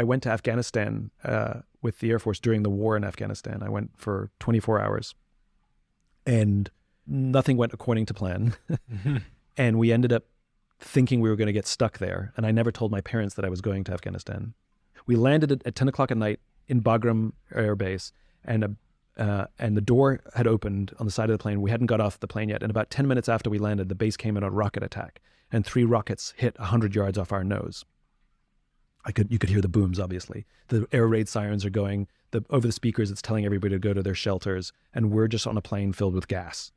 I went to Afghanistan with the Air Force during the war in Afghanistan. I went for 24 hours and nothing went according to plan. And we ended up thinking we were going to get stuck there. And I never told my parents that I was going to Afghanistan. We landed at 10 o'clock at night in Bagram Air Base, and the door had opened on the side of the plane. We hadn't got off the plane yet. And about 10 minutes after we landed, the base came in a rocket attack, and 3 rockets hit 100 yards off our nose. You could hear the booms, obviously. The air raid sirens are going. Over the speakers, it's telling everybody to go to their shelters, and we're just on a plane filled with gas.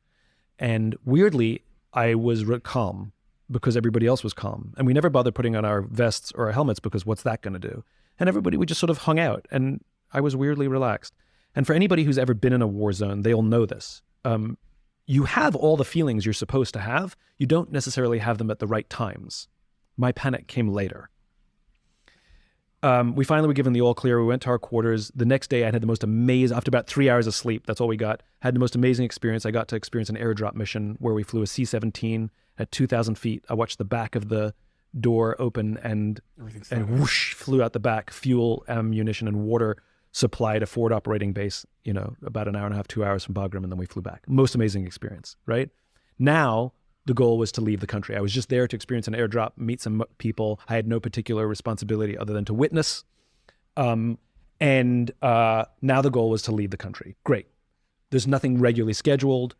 And weirdly, I was calm because everybody else was calm. And we never bothered putting on our vests or our helmets because what's that going to do? And everybody, we just sort of hung out, and I was weirdly relaxed. And for anybody who's ever been in a war zone, they'll know this. You have all the feelings you're supposed to have. You don't necessarily have them at the right times. My panic came later. We finally were given the all clear. We went to our quarters. The next day I had the most amazing, after about 3 hours of sleep, that's all we got, had the most amazing experience. I got to experience an airdrop mission where we flew a C-17 at 2,000 feet. I watched the back of the door open and whoosh, flew out the back, fuel, ammunition, and water supply to forward operating base, about an hour and a half, 2 hours from Bagram, and then we flew back. Most amazing experience, right? Now, the goal was to leave the country. I was just there to experience an airdrop, meet some people. I had no particular responsibility other than to witness. Now the goal was to leave the country. Great. There's nothing regularly scheduled.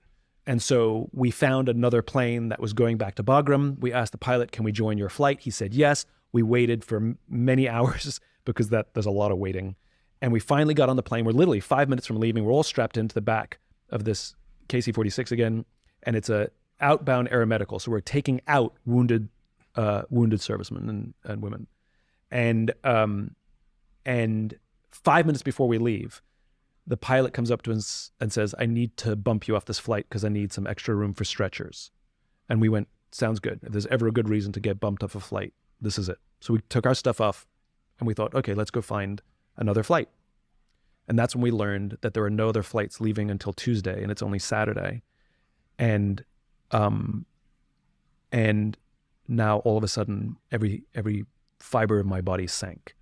And so we found another plane that was going back to Bagram. We asked the pilot, can we join your flight? He said yes. We waited for many hours because there's a lot of waiting. And we finally got on the plane. We're literally 5 minutes from leaving. We're all strapped into the back of this KC-46 again. And it's a outbound aeromedical. So we're taking out wounded servicemen and women. And 5 minutes before we leave, the pilot comes up to us and says, I need to bump you off this flight because I need some extra room for stretchers. And we went, sounds good. If there's ever a good reason to get bumped off a flight, this is it. So we took our stuff off and we thought, okay, let's go find another flight. And that's when we learned that there are no other flights leaving until Tuesday, and it's only Saturday. And now all of a sudden, every fiber of my body sank.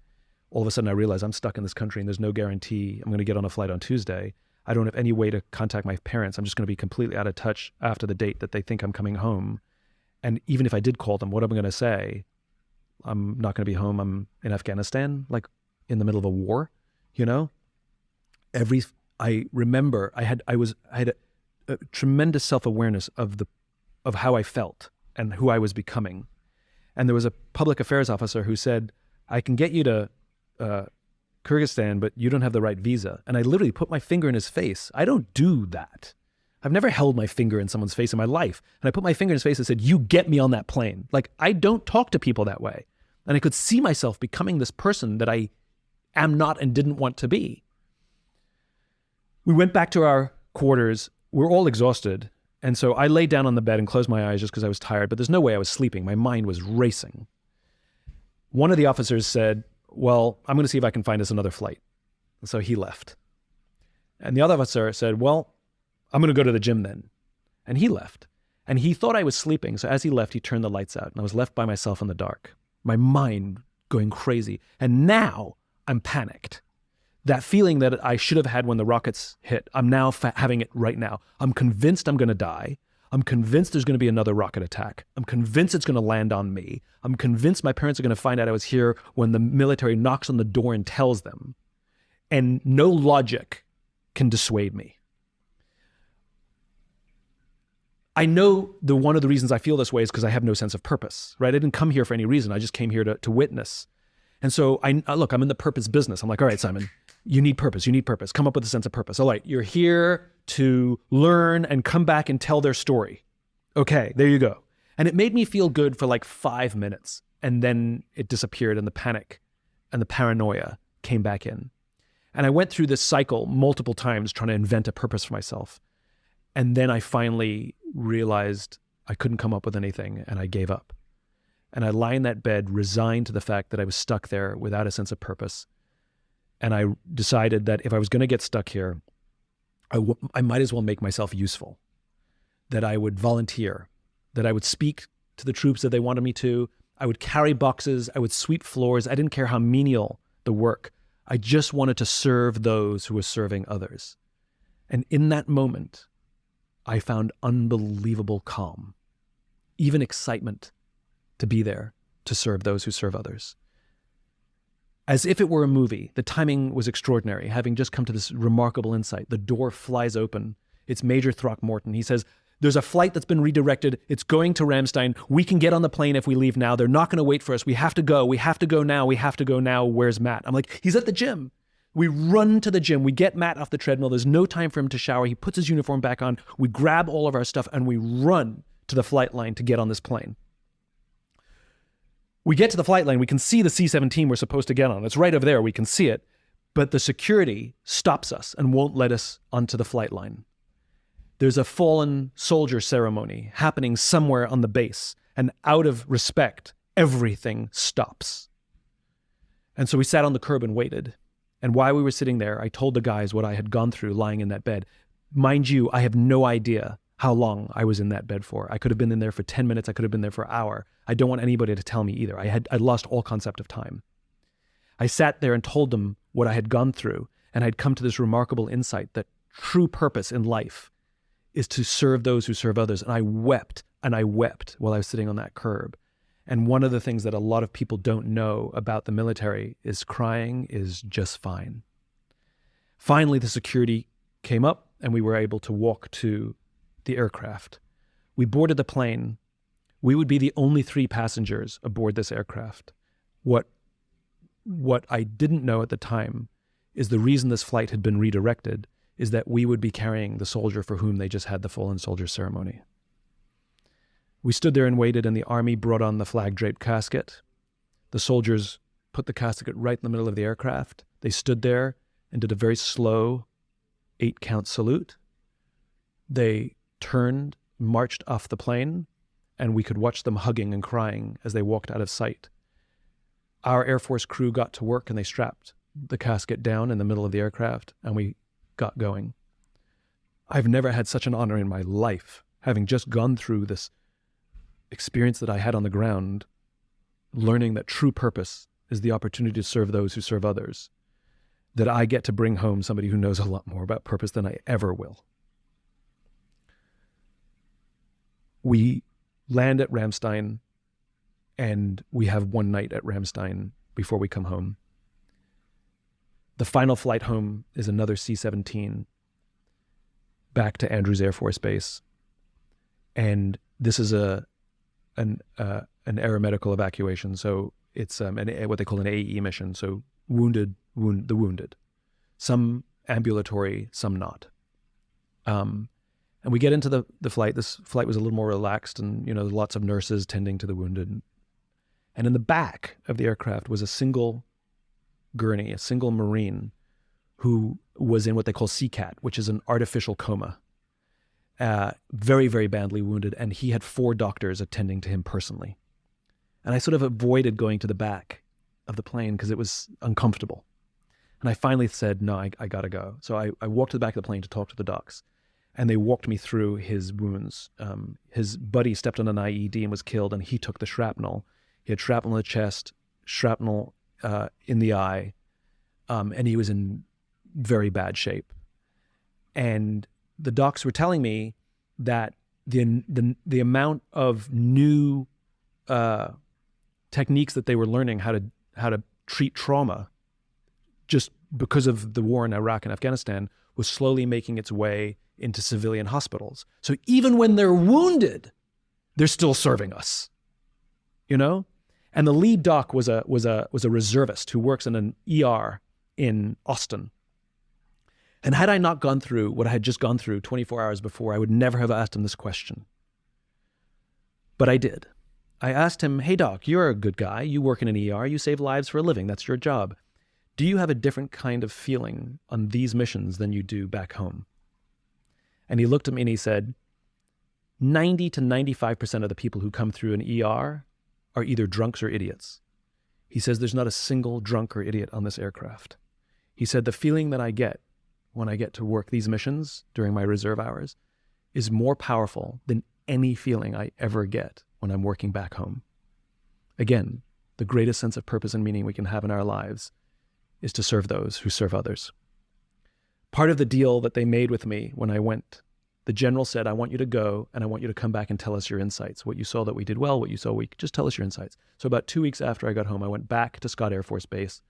All of a sudden I realized I'm stuck in this country and there's no guarantee I'm going to get on a flight on Tuesday. I don't have any way to contact my parents. I'm just going to be completely out of touch after the date that they think I'm coming home. And even if I did call them, what am I going to say? I'm not going to be home. I'm in Afghanistan, like in the middle of a war, I remember I had a tremendous self-awareness of how I felt and who I was becoming. And there was a public affairs officer who said, I can get you to Kyrgyzstan, but you don't have the right visa. And I literally put my finger in his face. I don't do that. I've never held my finger in someone's face in my life. And I put my finger in his face and said, you get me on that plane. Like, I don't talk to people that way. And I could see myself becoming this person that I am not and didn't want to be. We went back to our quarters. We're all exhausted. And so I laid down on the bed and closed my eyes just because I was tired, but there's no way I was sleeping. My mind was racing. One of the officers said, well, I'm going to see if I can find us another flight. And so he left. And the other officer said, well, I'm going to go to the gym then. And he left. And he thought I was sleeping. So as he left, he turned the lights out and I was left by myself in the dark. My mind going crazy. And now I'm panicked. That feeling that I should have had when the rockets hit, I'm now having it right now. I'm convinced I'm going to die. I'm convinced there's going to be another rocket attack. I'm convinced it's going to land on me. I'm convinced my parents are going to find out I was here when the military knocks on the door and tells them. And no logic can dissuade me. I know one of the reasons I feel this way is because I have no sense of purpose, right? I didn't come here for any reason. I just came here to witness. And so look, I'm in the purpose business. I'm like, all right, Simon, you need purpose. You need purpose. Come up with a sense of purpose. All right, you're here to learn and come back and tell their story. Okay, there you go. And it made me feel good for like 5 minutes. And then it disappeared and the panic and the paranoia came back in. And I went through this cycle multiple times trying to invent a purpose for myself. And then I finally realized I couldn't come up with anything and I gave up. And I lie in that bed resigned to the fact that I was stuck there without a sense of purpose. And I decided that if I was going to get stuck here, I might as well make myself useful, that I would volunteer, that I would speak to the troops that they wanted me to. I would carry boxes. I would sweep floors. I didn't care how menial the work. I just wanted to serve those who were serving others. And in that moment, I found unbelievable calm, even excitement to be there to serve those who serve others. As if it were a movie, the timing was extraordinary. Having just come to this remarkable insight, the door flies open. It's Major Throckmorton. He says, there's a flight that's been redirected. It's going to Ramstein. We can get on the plane if we leave now. They're not going to wait for us. We have to go. We have to go now. We have to go now. Where's Matt? I'm like, he's at the gym. We run to the gym. We get Matt off the treadmill. There's no time for him to shower. He puts his uniform back on. We grab all of our stuff and we run to the flight line to get on this plane. We get to the flight line. We can see the C-17 we're supposed to get on. It's right over there. We can see it. But the security stops us and won't let us onto the flight line. There's a fallen soldier ceremony happening somewhere on the base. And out of respect, everything stops. And so we sat on the curb and waited. And while we were sitting there, I told the guys what I had gone through lying in that bed. Mind you, I have no idea how long I was in that bed for. I could have been in there for 10 minutes. I could have been there for an hour. I don't want anybody to tell me either. I lost all concept of time. I sat there and told them what I had gone through, and I'd come to this remarkable insight that true purpose in life is to serve those who serve others. And I wept while I was sitting on that curb. And one of the things that a lot of people don't know about the military is crying is just fine. Finally, the security came up and we were able to walk to the aircraft. We boarded the plane. We would be the only 3 passengers aboard this aircraft. What I didn't know at the time is the reason this flight had been redirected is that we would be carrying the soldier for whom they just had the fallen soldier ceremony. We stood there and waited, and the army brought on the flag-draped casket. The soldiers put the casket right in the middle of the aircraft. They stood there and did a very slow 8-count salute. They turned, marched off the plane, and we could watch them hugging and crying as they walked out of sight. Our Air Force crew got to work and they strapped the casket down in the middle of the aircraft, and we got going. I've never had such an honor in my life, having just gone through this experience that I had on the ground, learning that true purpose is the opportunity to serve those who serve others, that I get to bring home somebody who knows a lot more about purpose than I ever will. We land at Ramstein, and we have one night at Ramstein before we come home. The final flight home is another C-17 back to Andrews Air Force Base. And this is an aeromedical evacuation. So it's what they call an AE mission. So the wounded. Some ambulatory, some not. And we get into the flight. This flight was a little more relaxed, and lots of nurses tending to the wounded. And in the back of the aircraft was a single gurney, a single Marine who was in what they call CCAT, which is an artificial coma. Very, very badly wounded, and he had 4 doctors attending to him personally. And I sort of avoided going to the back of the plane because it was uncomfortable. And I finally said, no, I gotta go. So I walked to the back of the plane to talk to the docs, and they walked me through his wounds. His buddy stepped on an IED and was killed, and he took the shrapnel. He had shrapnel in the chest, shrapnel in the eye, and he was in very bad shape. And the docs were telling me that the amount of new techniques that they were learning how to treat trauma, just because of the war in Iraq and Afghanistan, was slowly making its way into civilian hospitals. So even when they're wounded, they're still serving us, And the lead doc was a reservist who works in an ER in Austin. And had I not gone through what I had just gone through 24 hours before, I would never have asked him this question. But I did. I asked him, hey doc, you're a good guy. You work in an ER. You save lives for a living. That's your job. Do you have a different kind of feeling on these missions than you do back home? And he looked at me and he said, 90 to 95% of the people who come through an ER are either drunks or idiots. He says there's not a single drunk or idiot on this aircraft. He said the feeling that I get when I get to work these missions during my reserve hours is more powerful than any feeling I ever get when I'm working back home. Again, the greatest sense of purpose and meaning we can have in our lives is to serve those who serve others. Part of the deal that they made with me when I went, the general said, I want you to go and I want you to come back and tell us your insights. What you saw that we did well, what you saw just tell us your insights. So about 2 weeks after I got home, I went back to Scott Air Force Base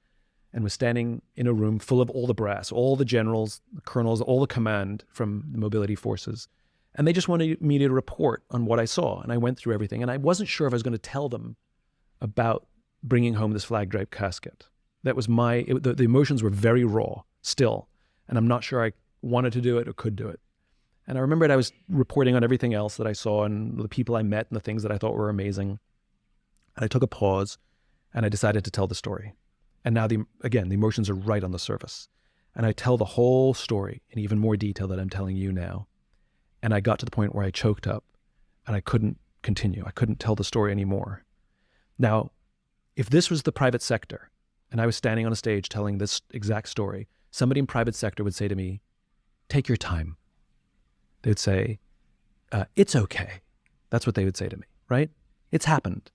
and was standing in a room full of all the brass, all the generals, the colonels, all the command from the mobility forces. And they just wanted me to report on what I saw. And I went through everything. And I wasn't sure if I was going to tell them about bringing home this flag-draped casket. That was the emotions were very raw still. And I'm not sure I wanted to do it or could do it. And I remembered I was reporting on everything else that I saw and the people I met and the things that I thought were amazing. And I took a pause and I decided to tell the story. And now, the emotions are right on the surface. And I tell the whole story in even more detail that I'm telling you now. And I got to the point where I choked up and I couldn't continue. I couldn't tell the story anymore. Now, if this was the private sector and I was standing on a stage telling this exact story, somebody in private sector would say to me, take your time. They would say, it's okay. That's what they would say to me, right? It's happened.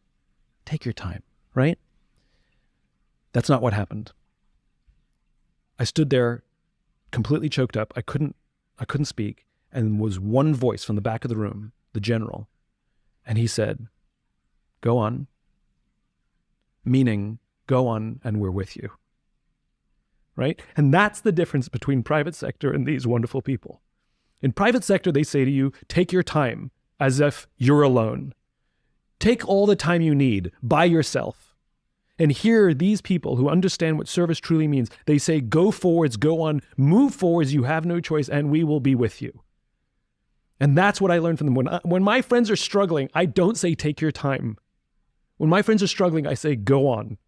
Take your time, right? That's not what happened. I stood there completely choked up. I couldn't speak. And was one voice from the back of the room, the general. And he said, go on. Meaning, go on and we're with you. Right? And that's the difference between private sector and these wonderful people. In private sector, they say to you, take your time as if you're alone. Take all the time you need by yourself. And here, these people who understand what service truly means, they say, go forwards, go on, move forwards, you have no choice, and we will be with you. And that's what I learned from them. When my friends are struggling, I don't say, take your time. When my friends are struggling, I say, go on.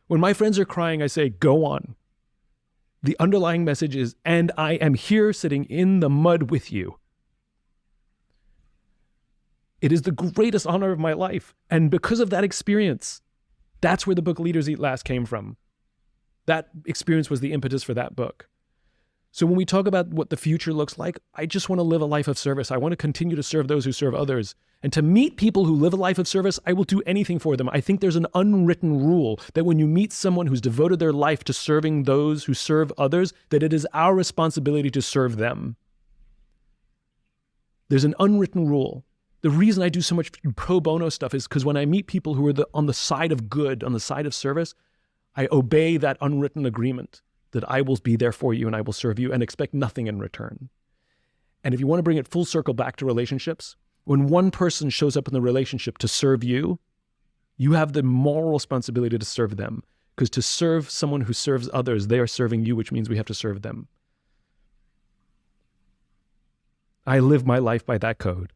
When my friends are crying, I say, go on. The underlying message is, and I am here sitting in the mud with you. It is the greatest honor of my life. And because of that experience, that's where the book Leaders Eat Last came from. That experience was the impetus for that book. So when we talk about what the future looks like, I just want to live a life of service. I want to continue to serve those who serve others. And to meet people who live a life of service, I will do anything for them. I think there's an unwritten rule that when you meet someone who's devoted their life to serving those who serve others, that it is our responsibility to serve them. There's an unwritten rule. The reason I do so much pro bono stuff is because when I meet people who are on the side of good, on the side of service, I obey that unwritten agreement that I will be there for you and I will serve you and expect nothing in return. And if you want to bring it full circle back to relationships, when one person shows up in the relationship to serve you, you have the moral responsibility to serve them. Because to serve someone who serves others, they are serving you, which means we have to serve them. I live my life by that code.